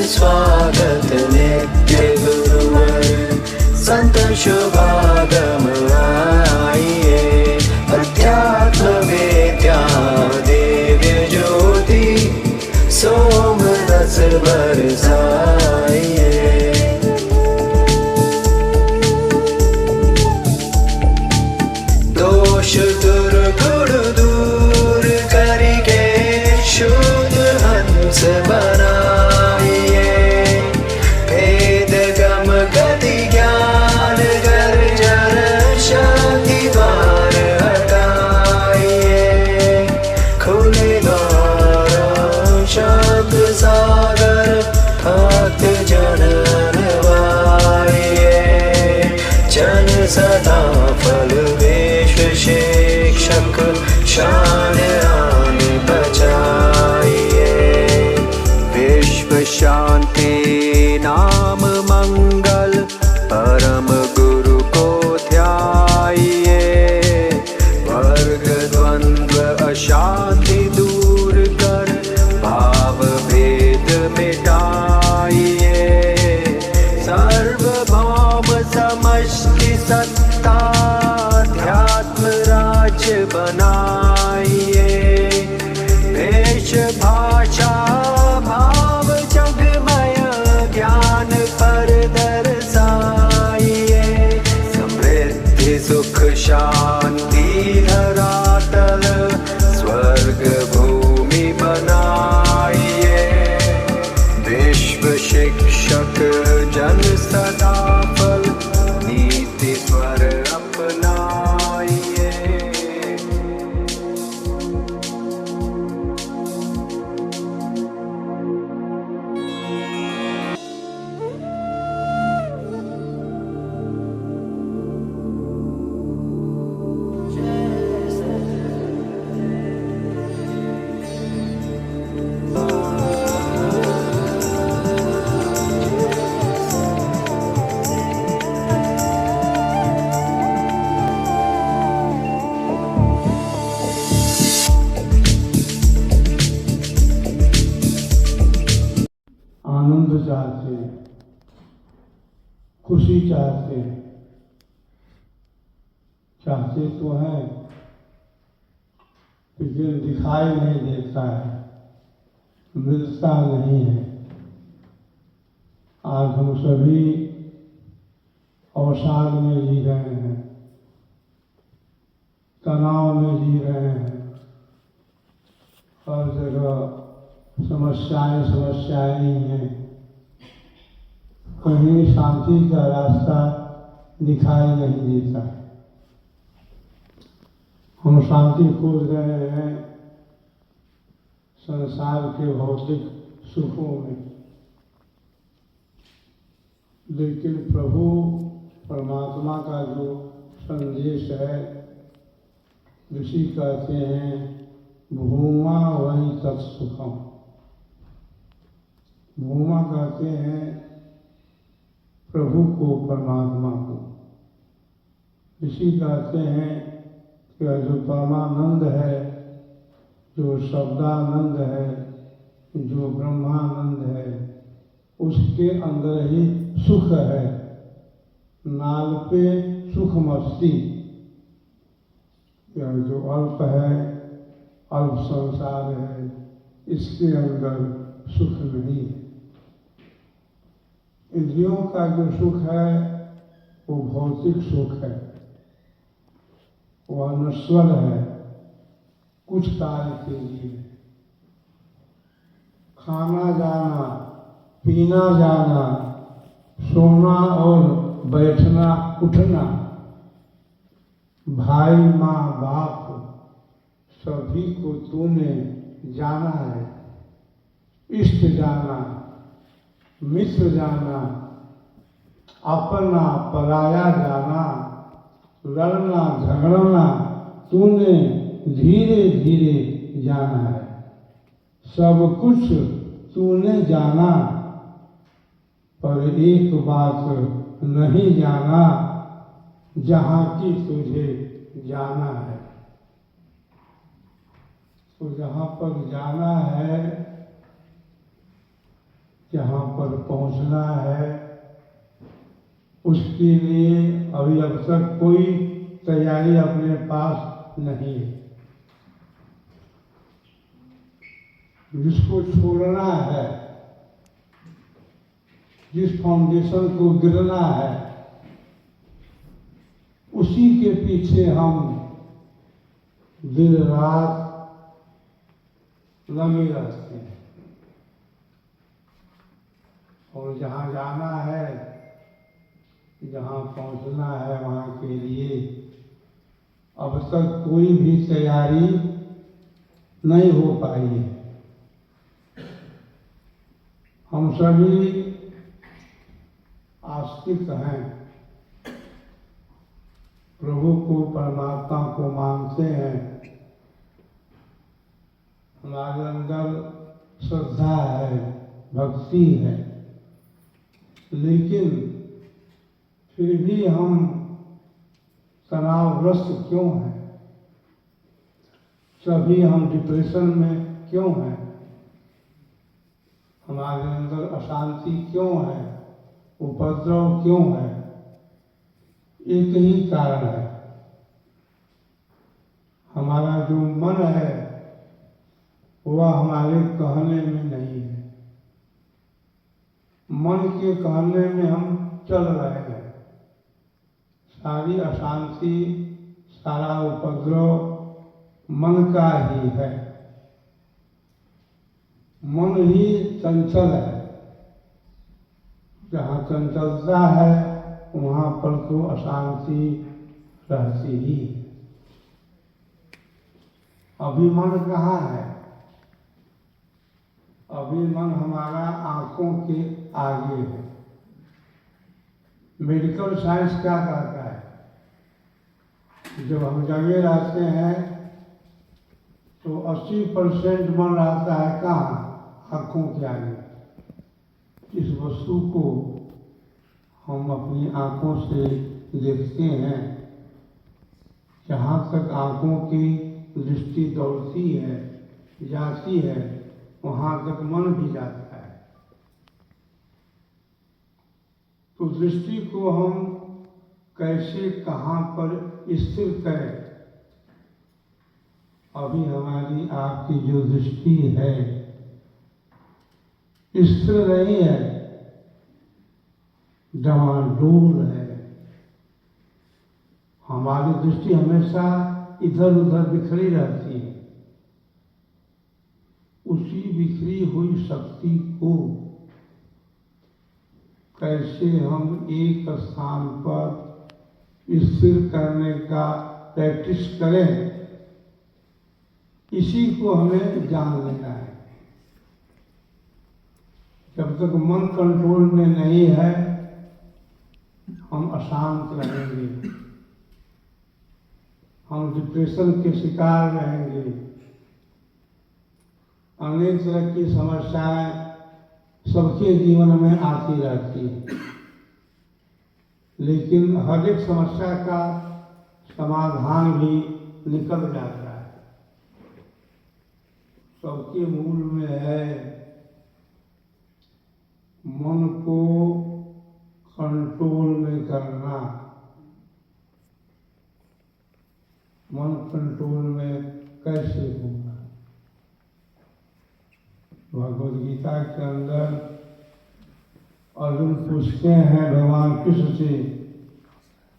स्वागत नित्य गुरुवर संत शुभागम आइए। अध्यात्म वेद्या दिव्य ज्योति सोम रस बरसाइए। दोष दुर्गुण दूर करके शुद्ध हंस बनाइए। भेद गम गति ज्ञान गर्जन शांति द्वार हटाइए। खुले द्वार शांत सागर भक्त जन नवाइए। जन सदा फल विश्व शिक्षक शान आन बचाइए। विश्व शांति नाम मंगल परम गुरु को ध्याइए। वर्ग द्वंद्व अशांति दूर कर भाव भेद मिटाइए। सर्वभौम समष्टि सत्ता ध्यात्म राज्य बनाइए। वेश भाषा भाव जगमय ज्ञान पर दर्शाइए। समृद्धि सुख शांति धरातल स्वर्ग भूमि बनाइए। विश्व शिक्षक जन सदा फल नीति स्वर अपनाइए। आनंद चाहते हैं, खुशी चाहते हैं, चाहते तो हैं लेकिन दिखाई नहीं देता है, मिलता नहीं है। आज हम सभी अवसाद में जी रहे हैं, तनाव में जी रहे हैं। हर जगह समस्याएं ही हैं। कहीं शांति का रास्ता दिखाई नहीं देता। हम शांति खोज रहे हैं संसार के भौतिक सुखों में, लेकिन प्रभु परमात्मा का जो संदेश है, ऋषि कहते हैं भूमा वही तत्सुखम। भूमा कहते हैं प्रभु को, परमात्मा को। ऋषि कहते हैं कि जो परमानंद है, जो शब्दानंद है, जो ब्रह्मानंद है, उसके अंदर ही सुख है। नाल पे सुख मस्ती, जो अल्प है, अल्प संसार है, इसके अंदर सुख नहीं है। इंद्रियों का जो सुख है वो भौतिक सुख है, वह नश्वर है, कुछ काल के लिए। खाना जाना, पीना जाना, सोना और बैठना उठना, भाई माँ बाप सभी को तूने जाना है। इष्ट जाना, मित्र जाना, अपना पराया जाना, लड़ना झगड़ना तूने धीरे धीरे जाना है। सब कुछ तूने जाना, पर एक बात नहीं जाना, जहाँ की तुझे जाना है। तो जहाँ पर जाना है जहाँ पर पहुँचना है उसके लिए अभी अब तक कोई तैयारी अपने पास नहीं है। जिसको छोड़ना है, जिस फाउंडेशन को गिरना है, उसी के पीछे हम दिन रात लगे रहते हैं। और जहाँ जाना है, जहाँ पहुँचना है, वहाँ के लिए अब तक कोई भी तैयारी नहीं हो पाई है। हम सभी आस्तिक हैं, प्रभु को, परमात्मा को मानते हैं, हमारे अंदर श्रद्धा है, भक्ति है, लेकिन फिर भी हम तनावग्रस्त क्यों हैं? सभी हम डिप्रेशन में क्यों हैं? हमारे अंदर अशांति क्यों है? उपद्रव क्यों है? एक ही कारण है, हमारा जो मन है वह हमारे कहने में नहीं है। मन के कहने में हम चल रहे हैं। सारी अशांति, सारा उपद्रव मन का ही है। मन ही चंचल है। जहाँ चंचलता है वहाँ पर तो अशांति रहती ही। अभी मन कहाँ है? अभी मन हमारा आंखों के आगे है। मेडिकल साइंस क्या कहता है? जब हम जगे रहते हैं तो 80% मन रहता है कहाँ? आंखों के आगे। इस वस्तु को हम अपनी आंखों से देखते हैं। जहाँ तक आंखों की दृष्टि दौड़ती है, जाती है, वहाँ तक मन भी जाता है। तो दृष्टि को हम कैसे, कहाँ पर स्थिर करें? अभी हमारी आपकी जो दृष्टि है स्थिर नहीं है, डमाडोल है। हमारी दृष्टि हमेशा इधर उधर बिखरी रहती है। उसी बिखरी हुई शक्ति को कैसे हम एक स्थान पर स्थिर करने का प्रैक्टिस करें, इसी को हमें जान लेना है। जब तक मन कंट्रोल में नहीं है हम अशांत रहेंगे, हम डिप्रेशन के शिकार रहेंगे। अनेक तरह की समस्याएं सबके जीवन में आती रहती है, लेकिन हर एक समस्या का समाधान भी निकल जाता है। सबके मूल में है मन को कंट्रोल में करना। मन कंट्रोल में कैसे होगा? भगवद गीता के अंदर अर्जुन पूछते हैं भगवान कृष्ण से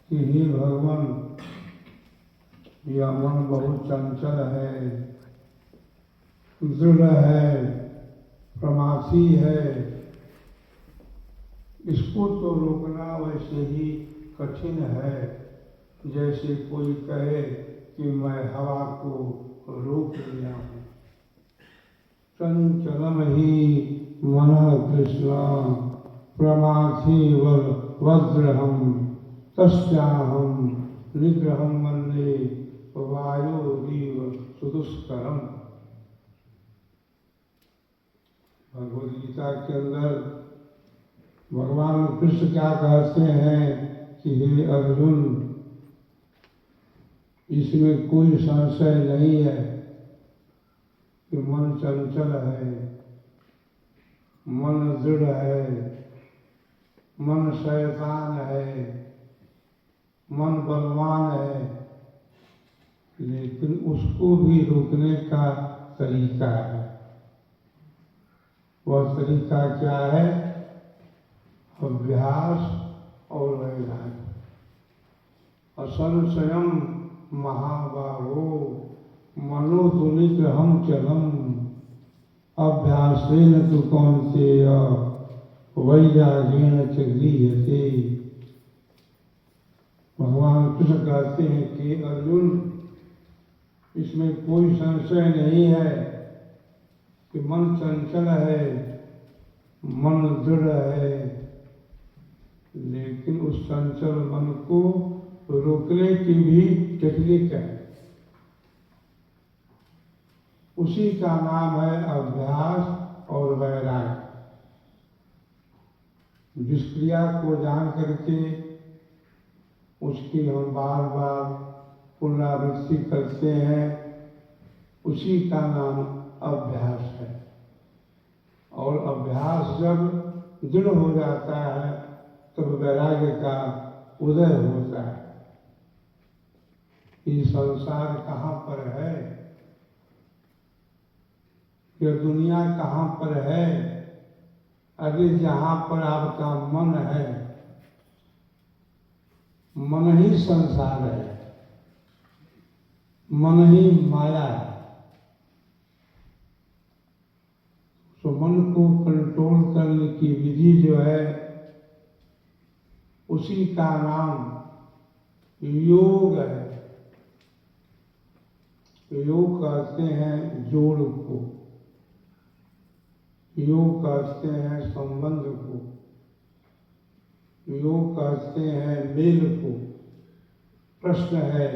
कि हे भगवान, यह मन बहुत चंचल है, दृढ़ है, प्रमाथी है, इसको तो रोकना वैसे ही कठिन है जैसे कोई कहे कि मैं हवा को रोक लिया हूँ। चंचलम ही मनः कृष्ण प्रमाथी वज्रहम तस्याहम निग्रहम मन्ये वायोरीव सुदुष्करम। भगवद गीता के अंदर भगवान कृष्ण क्या कहते हैं कि हे अर्जुन, इसमें कोई संशय नहीं है कि मन चंचल है, मन दृढ़ है, मन शैतान है, मन बलवान है, लेकिन उसको भी रोकने का तरीका है। वह तरीका क्या है? अभ्यास और वैराग्य। असंशयम महाबाहो मनोतुनिग्रहम चलम अभ्यासेन तु कौन्तेय वैराग्येण च गृह्यते। भगवान कृष्ण कहते हैं कि अर्जुन, इसमें कोई संशय नहीं है कि मन चंचल है, मन दृढ़ है, लेकिन उस चंचल मन को रोकने की भी टेक्निक है। उसी का नाम है अभ्यास और वैराग्य। जिस क्रिया को जान करके उसकी हम बार बार पुनरावृत्ति करते हैं, उसी का नाम अभ्यास है। और अभ्यास जब दृढ़ हो जाता है तब वैराग्य का उदय होता है। ये संसार कहाँ पर है, यह दुनिया कहाँ पर है? अरे जहाँ पर आपका मन है, मन ही संसार है, मन ही माया है। तो मन को कंट्रोल करने की विधि जो है, उसी का नाम योग है। योग कहते हैं जोड़ को, योग कहते हैं संबंध को, योग कहते हैं मेल को। प्रश्न है,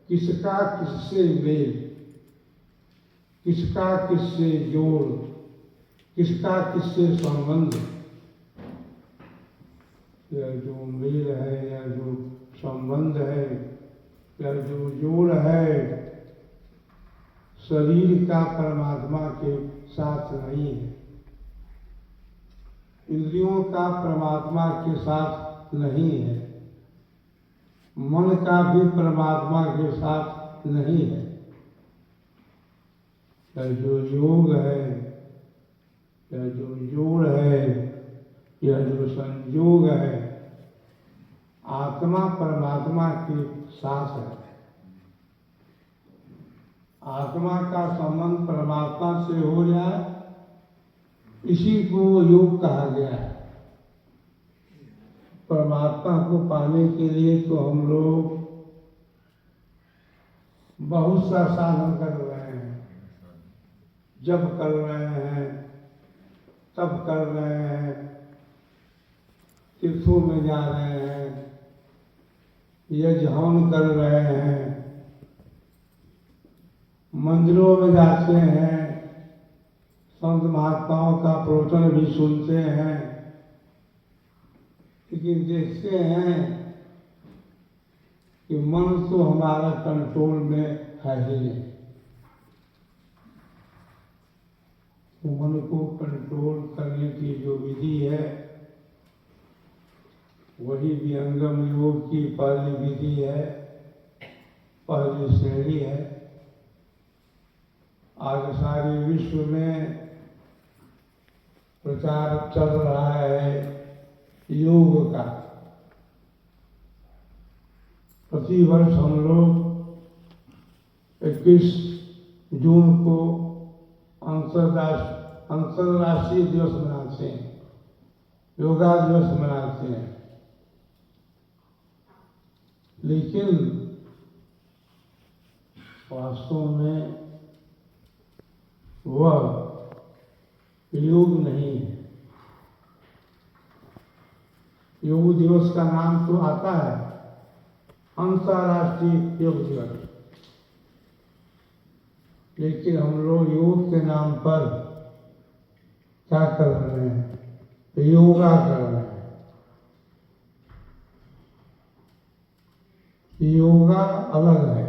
किसका किससे मेल, किसका किससे जोड़, किसका किससे संबंध? या जो मेल है, या जो संबंध है, या जो जोड़ है, शरीर का परमात्मा के साथ नहीं है, इंद्रियों का परमात्मा के साथ नहीं है, मन का भी परमात्मा के साथ नहीं है। या जो योग है, या जो जोड़ है, या जो संयोग है, आत्मा परमात्मा के साथ है। आत्मा का संबंध परमात्मा से हो जाए, इसी को योग कहा गया है। परमात्मा को पाने के लिए तो हम लोग बहुत सा साधन कर रहे हैं, जब कर रहे हैं, तब कर रहे हैं, तीर्थों में जा रहे हैं, यज्ञ हवन कर रहे हैं, मंदिरों में जाते हैं, संत महात्माओं का प्रवचन भी सुनते हैं, लेकिन देखते हैं कि मन तो हमारा कंट्रोल में है ही नहीं। तो मन को कंट्रोल करने की जो विधि है, वही विहंगम योग की पहली विधि है, पहली श्रेणी है। आज सारे विश्व में प्रचार चल रहा है योग का। प्रतिवर्ष हम लोग 21 जून को अंतर्राष्ट्रीय दिवस मनाते हैं, योगा दिवस मनाते हैं। लेकिन वास्तव में वह योग नहीं है। योग दिवस का नाम तो आता है अंतर्राष्ट्रीय योग दिवस, लेकिन हम लोग योग के नाम पर क्या कर रहे हैं? योगा कर रहे हैं। योगा अलग है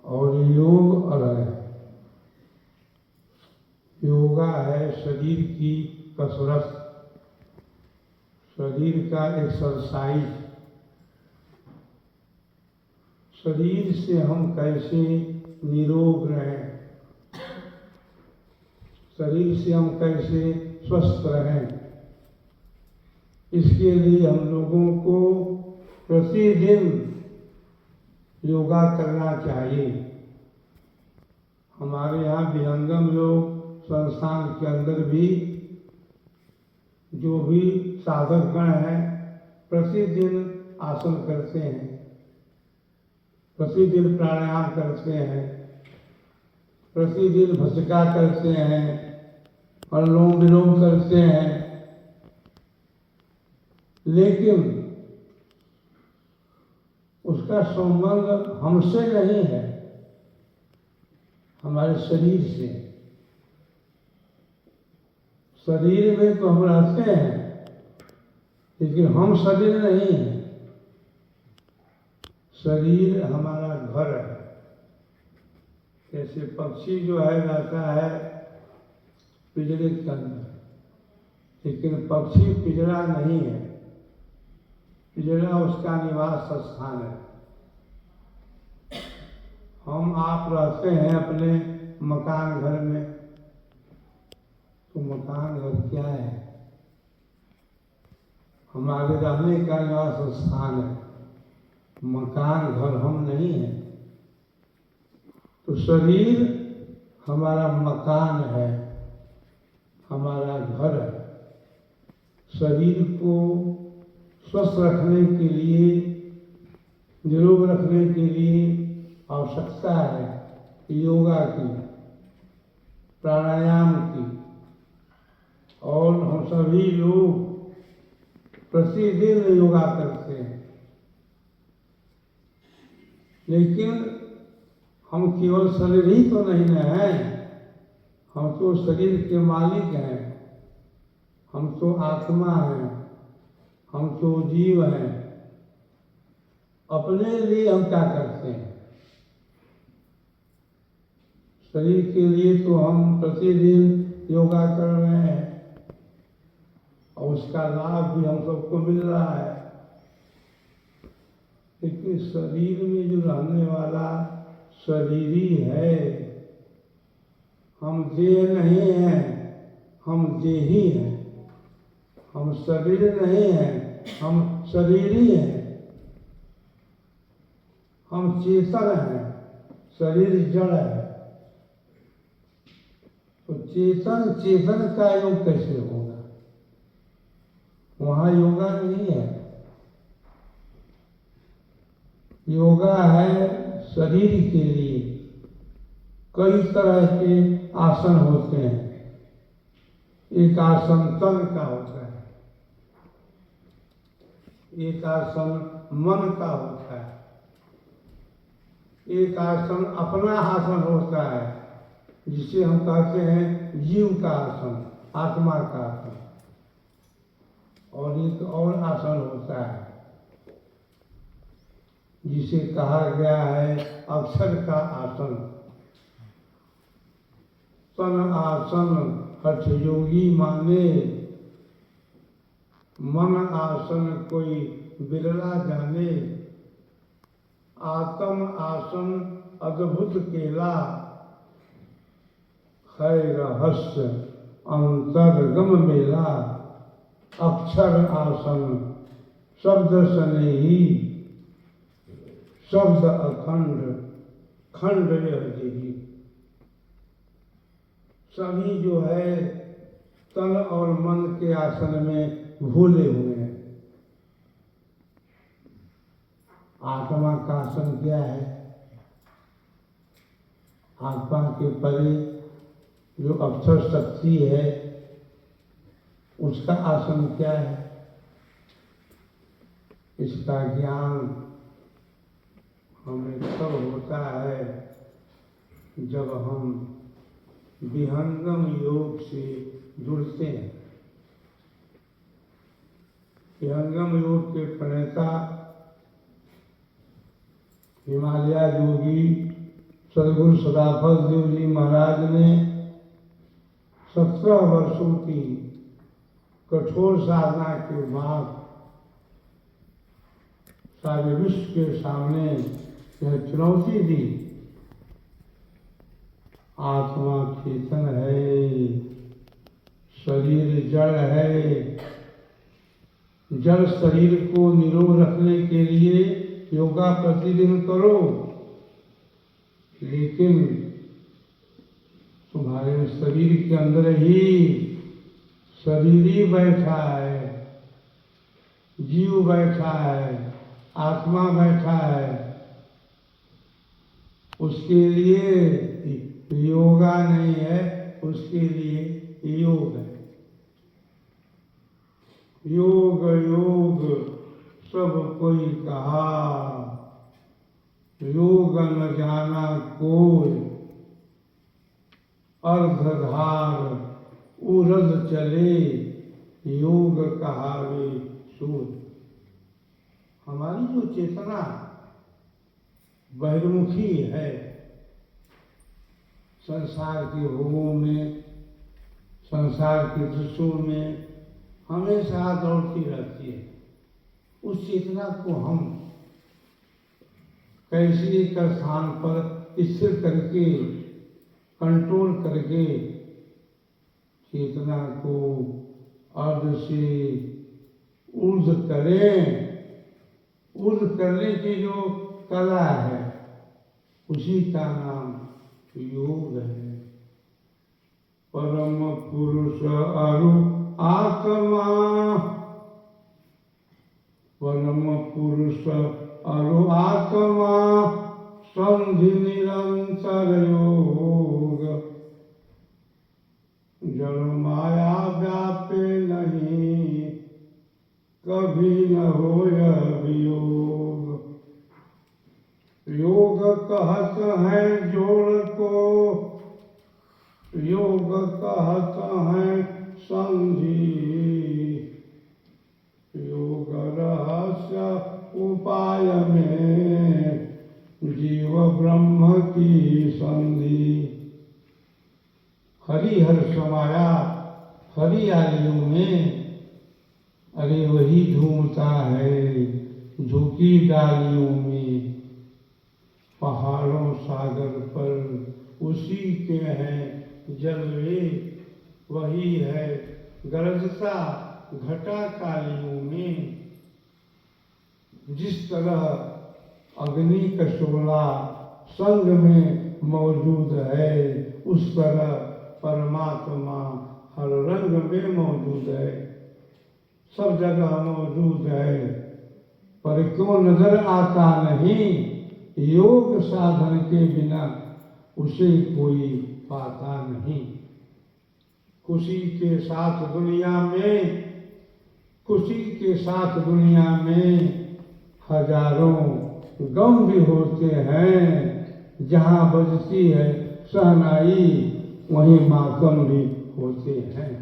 और योग अलग है। योगा है शरीर की कसरत, शरीर का एक्सरसाइज, शरीर से हम कैसे निरोग रहें, शरीर से हम कैसे स्वस्थ रहें, इसके लिए हम लोगों को प्रतिदिन योगा करना चाहिए। हमारे यहाँ विहंगम योग संस्थान के अंदर भी जो भी साधक गण हैं प्रतिदिन आसन करते हैं, प्रतिदिन प्राणायाम करते हैं, प्रतिदिन भस्त्रिका करते हैं, अनुलोम विलोम करते हैं। लेकिन उसका संबंध हमसे नहीं है, हमारे शरीर से। शरीर में तो हम रहते हैं, लेकिन हम शरीर नहीं है। शरीर हमारा घर है। जैसे पक्षी जो है रहता है पिंजरे के अंदर, लेकिन पक्षी पिंजरा नहीं है, पिंजरा उसका निवास स्थान है। हम आप रहते हैं अपने मकान घर में, तो मकान घर क्या है? हमारे रहने का निवास स्थान है, मकान घर हम नहीं है। तो शरीर हमारा मकान है, हमारा घर है। शरीर को स्वस्थ रखने के लिए, निरोग रखने के लिए आवश्यकता है योगा की, प्राणायाम की। और हम सभी लोग प्रतिदिन योगा करते हैं, लेकिन हम केवल शरीर ही तो नहीं हैं, हम तो शरीर के मालिक हैं, हम तो आत्मा हैं, हम तो जीव हैं। अपने लिए हम क्या करते हैं? शरीर के लिए तो हम प्रतिदिन योगा कर रहे हैं और उसका लाभ भी हम सबको मिल रहा है। लेकिन शरीर में जो रहने वाला शरीरी है, हम देह नहीं हैं, हम देही हैं। हम शरीर नहीं हैं, हम शरीरी हैं। हम चेतन हैं, शरीर जड़ है। तो चेतन चेतन का योग कैसे होगा? वहां योगा नहीं है। योगा है शरीर के लिए। कई तरह के आसन होते हैं। एक आसन तन का होता है, एक आसन मन का होता है, एक आसन अपना आसन होता है जिसे हम कहते हैं जीव का आसन, आत्मा का आसन। और एक और आसन होता है जिसे कहा गया है अक्षर का आसन। तन आसन हठ योगी माने, मन आसन कोई बिरला जाने। आत्म आसन अद्भुत केला, है रहस्य अंतर्गम मेला। अक्षर आसन शब्द स्नेही, शब्द अखंड, खंड यह देही। सभी जो है तन और मन के आसन में भूले हुए हैं। आत्मा का आसन क्या है? आत्मा के परे जो अक्षर शक्ति है उसका आसन क्या है? इसका ज्ञान हमें तब होता है जब हम विहंगम योग से जुड़ते हैं। विहंगम योग के प्रणेता हिमालय योगी सद्गुरु सदाफल देव जी महाराज ने 17 वर्षों की कठोर साधना के बाद सारे विश्व के सामने यह चुनौती दी, आत्मा चेतन है, शरीर जड़ है। जड़ शरीर को निरोग रखने के लिए योगा प्रतिदिन करो, लेकिन तुम्हारे शरीर के अंदर ही शरीर ही बैठा है, जीव बैठा है, आत्मा बैठा है। उसके लिए योगा नहीं है, उसके लिए योग है। योग योग सब कोई कहा, योग न जाना कोई, अर्धधार उरद चले, योग कहावे सूर। हमारी जो चेतना बहिर्मुखी है, संसार के भोगों में, संसार के दृश्यों में हमेशा दौड़ती रहती है, उस चेतना को हम कैसे एक स्थान पर स्थिर करके, कंट्रोल करके चेतना को अर्ध से ऊर्ध्व करें। ऊर्ध्व करने की जो कला है, उसी का नाम योग है। परम पुरुष अरु आत्मा, परम पुरुष अरु आत्मा, संधि निरंतर योग। जड़ माया व्यापे नहीं, कभी न होय वियोग। योग कहत है जोड़ को, योग कहत है संधि। योग रहस्य उपाय में, जीव ब्रह्म की संधि। हरिहर समाया हरियालियों में, अरे वही झूमता है झुकी डालियों में। पहाड़ों सागर पर उसी के हैं जलवे, वही है गरजता घटा कालियों में। जिस तरह अग्नि का शोला संग में मौजूद है, उस तरह परमात्मा हर रंग में मौजूद है, सब जगह मौजूद है। पर क्यों नजर आता नहीं, योग साधन के बिना उसे कोई पाता नहीं। खुशी के साथ दुनिया में, खुशी के साथ दुनिया में हजारों गम भी होते हैं। जहाँ बजती है शहनाई, वहीं मातम भी होते हैं।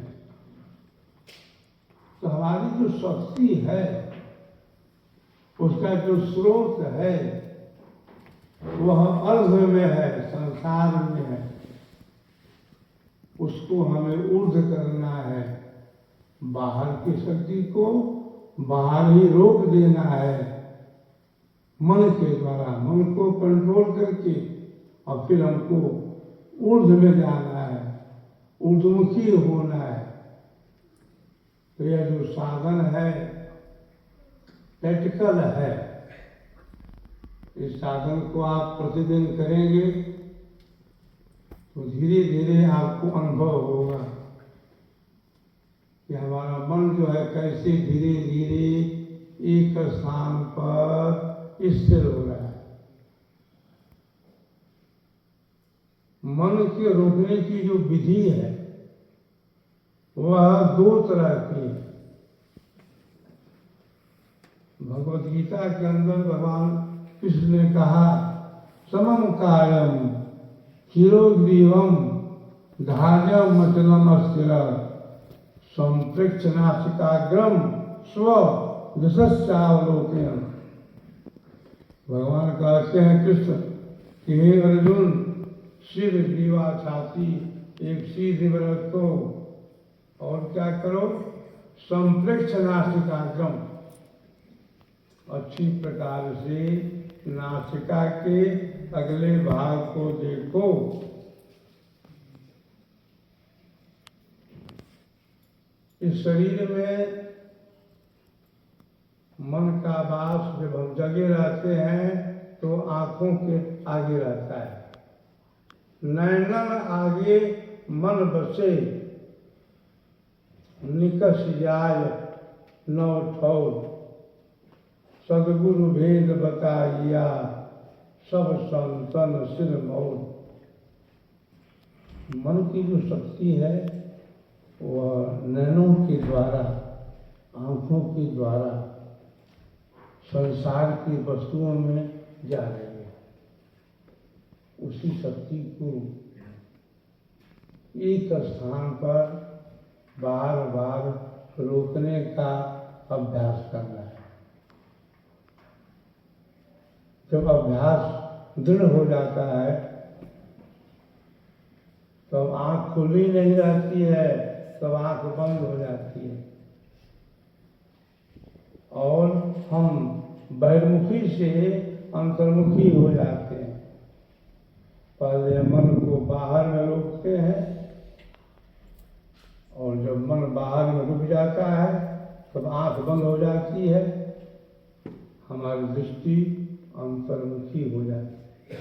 तो हमारी जो शक्ति है, उसका जो स्रोत है, वह अर्ध में है, संसार में है। उसको हमें ऊर्ध्व करना है। बाहर की शक्ति को बाहर ही रोक देना है, मन के द्वारा, मन को कंट्रोल करके, और फिर हमको ऊर्ध्व में जाना है, ऊर्ध्वमुखी होना है। तो यह जो साधन है प्रैक्टिकल है। इस साधन को आप प्रतिदिन करेंगे तो धीरे धीरे आपको अनुभव होगा कि हमारा मन जो है कैसे धीरे धीरे एक स्थान पर स्थिर हो रहा है। मन के रोकने की जो विधि है वह दो तरह की है। भगवद गीता के अंदर भगवान कृष्ण ने कहा, समम कायम चिरोग्रीवम धार्यम मचलम अस्थिर संप्रेक्ष नासिकाग्रम स्व दशस्यावलोकन। भगवान कहते हैं कृष्ण कि हे अर्जुन, सिर, ग्रीवा, छाती एक सीधे रखो और क्या करो, संप्रेक्ष नासिकाग्रम, अच्छी प्रकार से नासिका के अगले भाग को देखो। इस शरीर में मन का वास जब हम जगे रहते हैं तो आंखों के आगे रहता है। नैनन आगे मन बसे, निकस जाय नौ ठौर, सदगुरु भेद बताइया, सब संतन सिर मौर। मन की जो शक्ति है वह नैनों के द्वारा, आंखों के द्वारा संसार की वस्तुओं में जा रही है। उसी शक्ति को एक स्थान पर बार बार रोकने का अभ्यास करना है। जब अभ्यास दृढ़ हो जाता है तब आंख खुली नहीं रहती है, तब आंख बंद हो जाती है और हम बहिर्मुखी से अंतर्मुखी हो जाते हैं। पहले मन को बाहर में रोकते हैं और जब मन बाहर में रुक जाता है तब आंख बंद हो जाती है, हमारी दृष्टि अंतर्मुखी हो जाती है।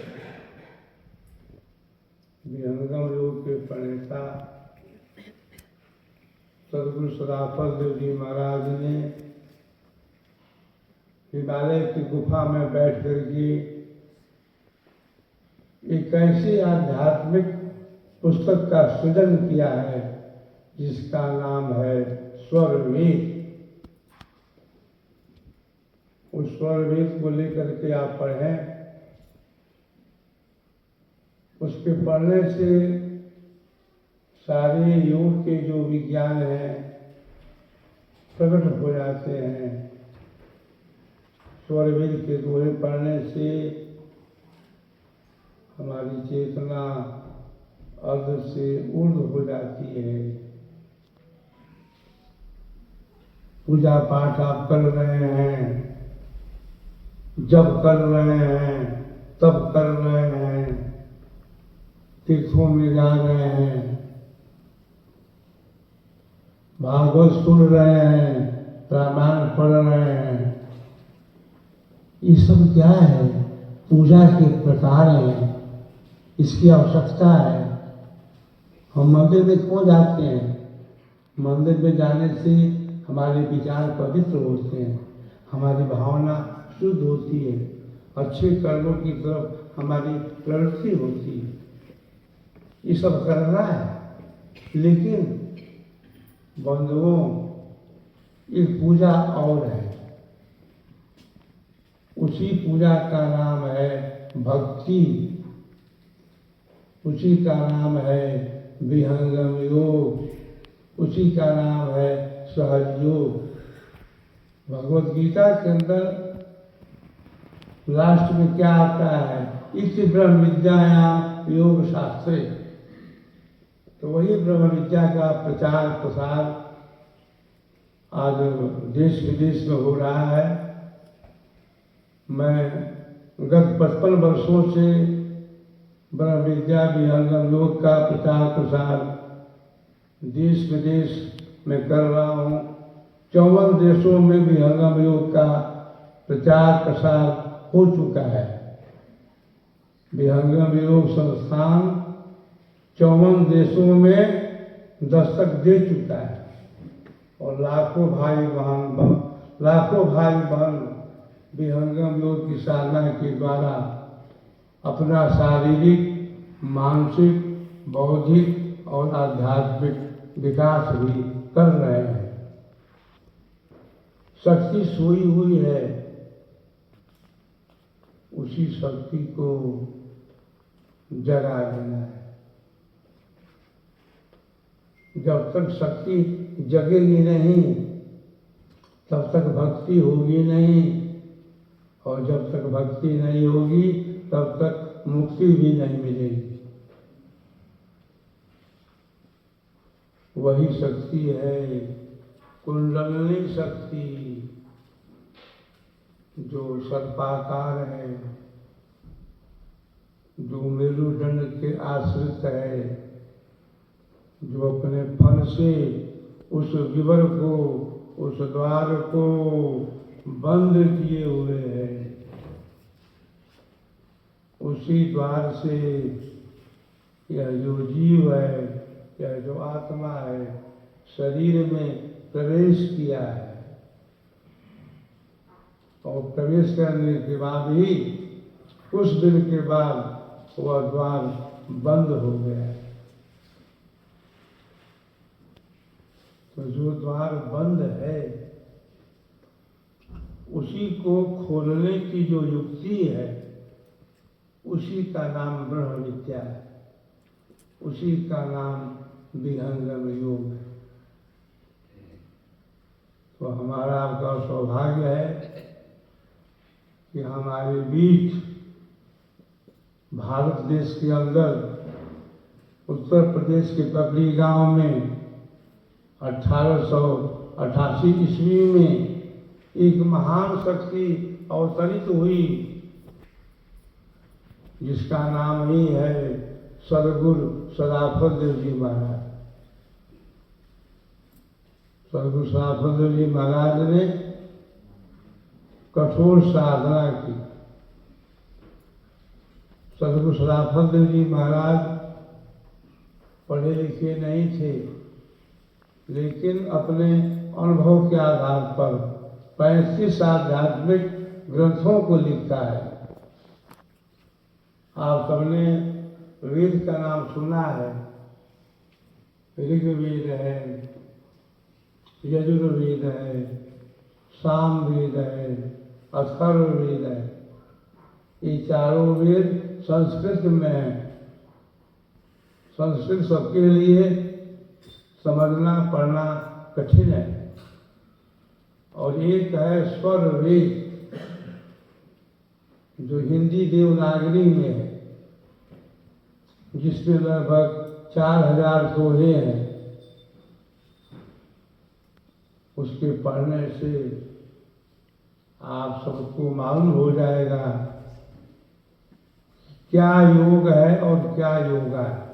विहंगम योग के प्रणेता सदगुरु सदाफल देव जी महाराज ने हिमालय की गुफा में बैठ करके एक ऐसी आध्यात्मिक पुस्तक का सृजन किया है जिसका नाम है स्वरवेद। उस स्वरवेद को लेकर के आप पढ़ें। उसके पढ़ने से सारे योग के जो विज्ञान हैं प्रकट हो जाते हैं। स्वरवेद के दोहे पढ़ने से हमारी चेतना अर्ध से ऊर्ध्व हो जाती है। पूजा पाठ आप कर रहे हैं, जब कर रहे हैं, तब कर रहे हैं, तीर्थों में जा रहे हैं, भागवत सुन रहे हैं, रामायण पढ़ रहे हैं, ये सब क्या है? पूजा के प्रकार हैं। इसकी आवश्यकता है। हम मंदिर में क्यों जाते हैं? मंदिर में जाने से हमारे विचार पवित्र होते हैं, हमारी भावना शुद्ध होती है, अच्छे कर्मों की तरफ हमारी प्रवृत्ति होती है। ये सब करना है। लेकिन बंधुओं, एक पूजा और है। उसी पूजा का नाम है भक्ति, उसी का नाम है विहंगम योग, उसी का नाम है सहज योग। भगवत गीता के अंदर लास्ट में क्या आता है? इस ब्रह्म विद्यायाम योग शास्त्रे। तो वही ब्रह्म विद्या का प्रचार प्रसार आज देश विदेश में हो रहा है। मैं गत 55 वर्षों से ब्रह्म विद्या विहंगम योग का प्रचार प्रसार देश विदेश में कर रहा हूँ। 54 देशों में विहंगम योग का प्रचार प्रसार हो चुका है। विहंगम योग संस्थान 54 देशों में दस्तक दे चुका है और लाखों भाई बहन विहंगम योग की साधना के द्वारा अपना शारीरिक, मानसिक, बौद्धिक और आध्यात्मिक विकास भी कर रहे हैं। शक्ति सोई हुई है, उसी शक्ति को जगा देना है। जब तक शक्ति जगेगी नहीं तब तक भक्ति होगी नहीं, और जब तक भक्ति नहीं होगी तब तक मुक्ति भी नहीं मिलेगी। वही शक्ति है कुंडलिनी शक्ति, जो सर्पाकार है, जो मेरुदंड के आश्रित है, जो अपने फन से उस विवर को, उस द्वार को बंद किए हुए है। उसी द्वार से यह जो जीव है, यह जो आत्मा है, शरीर में प्रवेश किया है, और प्रवेश करने के बाद ही कुछ दिन के बाद वह द्वार बंद हो गया। तो जो द्वार बंद है, उसी को खोलने की जो युक्ति है, उसी का नाम ब्रह्म विद्या है, उसी का नाम विहंगम योग है। तो हमारा आपका सौभाग्य है कि हमारे बीच भारत देश के अंदर उत्तर प्रदेश के पकड़ी गांव में 1888 ईस्वी में एक महान शक्ति अवतरित हुई, जिसका नाम ही है सदगुरु सदाफल देव जी महाराज। सदगुरु सदाफल देव जी महाराज ने कठोर साधना की। सदगुरु सदाफल देव जी महाराज पढ़े लिखे नहीं थे, लेकिन अपने अनुभव के आधार पर 35 आध्यात्मिक ग्रंथों को लिखा है। आप सबने वेद का नाम सुना है, ऋग्वेद है, यजुर्वेद है, सामवेद है, अथर्ववेद है। ये चारों वेद संस्कृत में है। संस्कृत सबके लिए समझना पढ़ना कठिन है। और एक है स्वर वेद, जो हिंदी देवनागरी में है, जिसमें लगभग 4000 दोहे हैं। उसके पढ़ने से आप सबको मालूम हो जाएगा क्या योग है और क्या योगा है,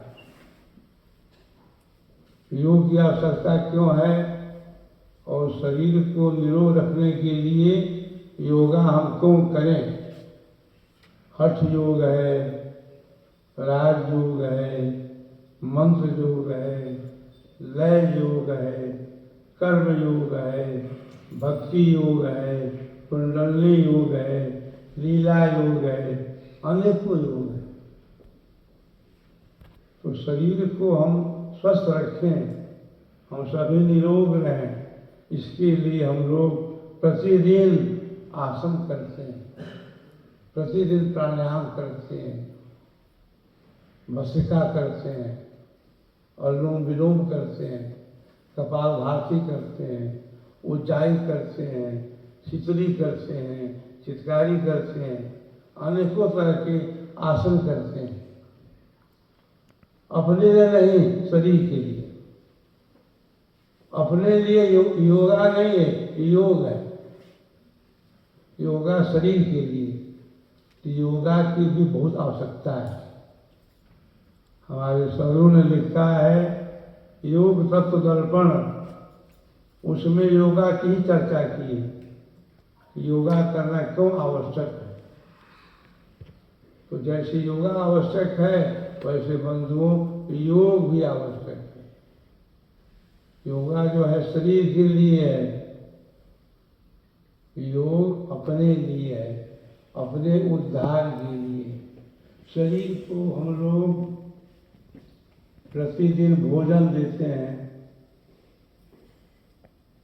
योग की आवश्यकता क्यों है, और शरीर को निरोग रखने के लिए योगा हम क्यों करें। हठ योग है, राज योग है, मंत्र योग है, लय योग है, कर्म योग है, भक्ति योग है, कुंडलिनी योग है, लीला योग है, अनेकों योग है। तो शरीर को हम स्वस्थ रखें, हम सभी निरोग रहें, इसके लिए हम लोग प्रतिदिन आसन करते हैं, प्रतिदिन प्राणायाम करते हैं, भस्त्रिका करते हैं, अनुलोम विलोम करते हैं, कपालभाति करते हैं, ऊंचाई करते हैं, शीतली करते हैं, चितकारी करते हैं, अनेकों तरह के आसन करते हैं। अपने लिए नहीं, शरीर के लिए। अपने लिए योगा नहीं है, योग है। योगा शरीर के लिए, तो योगा की भी बहुत आवश्यकता है। हमारे सदगुरु ने लिखा है योग तत्व दर्पण, उसमें योगा की ही चर्चा की है, योगा करना क्यों आवश्यक है। तो जैसे योगा आवश्यक है, वैसे बंधुओं योग भी आवश्यक है। योगा जो है शरीर के लिए है, योग अपने लिए है, अपने उद्धार के लिए। शरीर को हम लोग प्रतिदिन भोजन देते हैं,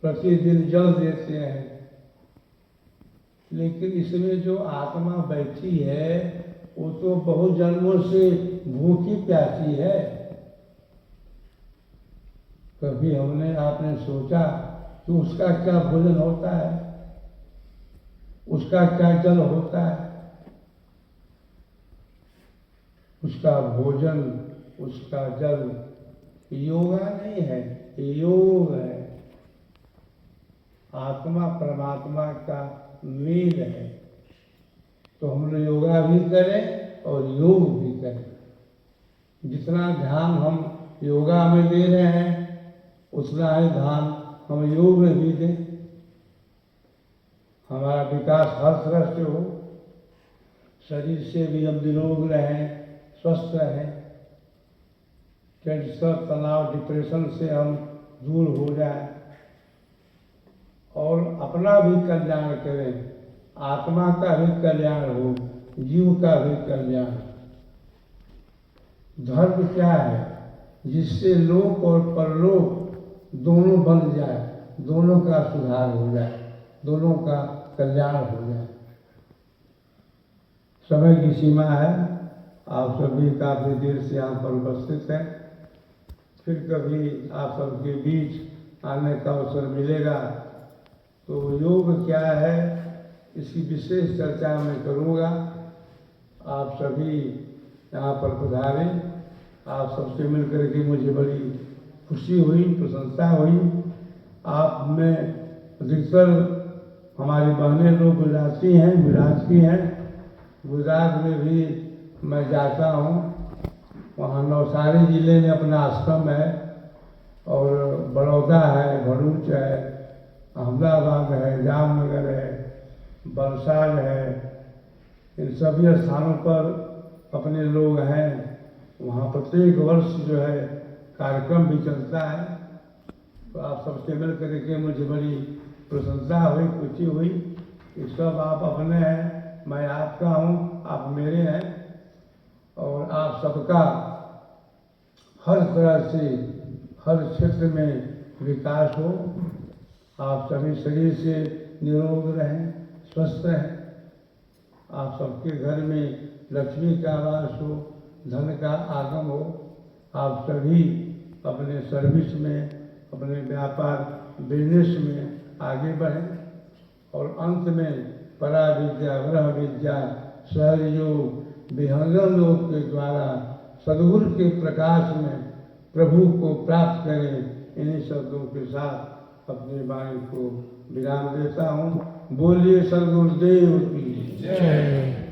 प्रतिदिन जल देते हैं, लेकिन इसमें जो आत्मा बैठी है वो तो बहुत जन्मों से भूखी प्यासी है। कभी हमने आपने सोचा कि उसका क्या भोजन होता है, उसका क्या जल होता है। उसका भोजन, उसका जल योगा नहीं है, योग है, आत्मा परमात्मा का मेल है। तो हम लोग योगा भी करें और योग भी करें। जितना ध्यान हम योगा में दे रहे हैं उतना ही ध्यान हम योग में भी दें। हमारा विकास हर तरह से हो, शरीर से भी हम निरोग रहें, स्वस्थ रहें, टेंशन तनाव डिप्रेशन से हम दूर हो जाए और अपना भी कल्याण करें, आत्मा का भी कल्याण हो, जीव का भी कल्याण। धर्म क्या है? जिससे लोक और परलोक दोनों बन जाए, दोनों का सुधार हो जाए, दोनों का कल्याण हो जाए। समय की सीमा है, आप सभी काफी देर से यहाँ पर उपस्थित हैं। फिर कभी आप सबके बीच आने का अवसर मिलेगा तो योग क्या है इसकी विशेष चर्चा मैं करूँगा। आप सभी यहाँ पर पधारे, आप सबसे मिलकर के मुझे बड़ी खुशी हुई, प्रसन्नता हुई। आप में अधिकतर हमारी बहनें लोग गुजराती हैं। गुजरात में भी मैं जाता हूँ, वहाँ नवसारी जिले में अपना आश्रम है और बड़ौदा है, भरूच है, अहमदाबाद है, जामनगर है, वलसाड है। इन सभी स्थानों पर अपने लोग हैं। वहाँ प्रत्येक वर्ष जो है कार्यक्रम भी चलता है। तो आप सबसे मिल करके मुझे बड़ी प्रसन्नता हुई, खुशी हुई कि सब आप अपने हैं, मैं आपका हूँ, आप मेरे हैं और आप सबका हर तरह से हर क्षेत्र में विकास हो। आप सभी शरीर से निरोग रहें, स्वस्थ रहें। आप सबके घर में लक्ष्मी का वास हो, धन का आगम हो। आप सभी अपने सर्विस में, अपने व्यापार बिजनेस में आगे बढ़ें और अंत में परा विद्या, ब्रह्म विद्या, सहयोग, विहंगम योग के द्वारा सद्गुरु के प्रकाश में प्रभु को प्राप्त करें। इन्हीं शब्दों के साथ अपनी वाणी को विराम देता हूँ। बोलिए सद्गुरुदेव की जय।